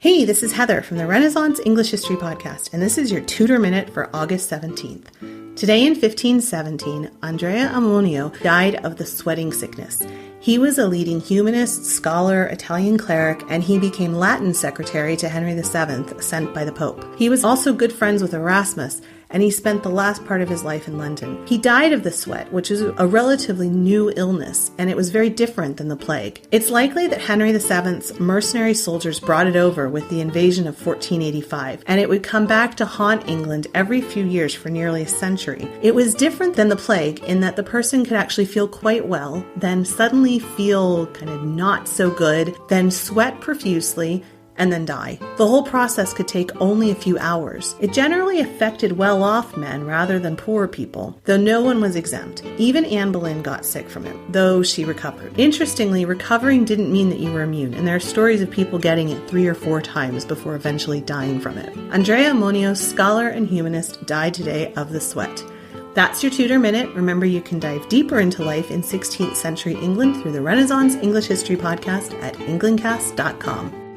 Hey, this is Heather from the Renaissance English History Podcast, and this is your Tudor Minute for August 17th. Today in 1517, Andrea Ammonio died of the sweating sickness. He was a leading humanist, scholar, Italian cleric, and he became Latin secretary to Henry VII, sent by the Pope. He was also good friends with Erasmus, and he spent the last part of his life in London. He died of the sweat, which is a relatively new illness, and it was very different than the plague. It's likely that Henry VII's mercenary soldiers brought it over with the invasion of 1485, and it would come back to haunt England every few years for nearly a century. It was different than the plague in that the person could actually feel quite well, then suddenly feel kind of not so good, then sweat profusely, and then die. The whole process could take only a few hours. It generally affected well-off men rather than poor people, though no one was exempt. Even Anne Boleyn got sick from it, though she recovered. Interestingly, recovering didn't mean that you were immune, and there are stories of people getting it 3 or 4 times before eventually dying from it. Andrea Ammonio, scholar and humanist, died today of the sweat. That's your Tudor Minute. Remember, you can dive deeper into life in 16th century England through the Renaissance English History Podcast at englandcast.com.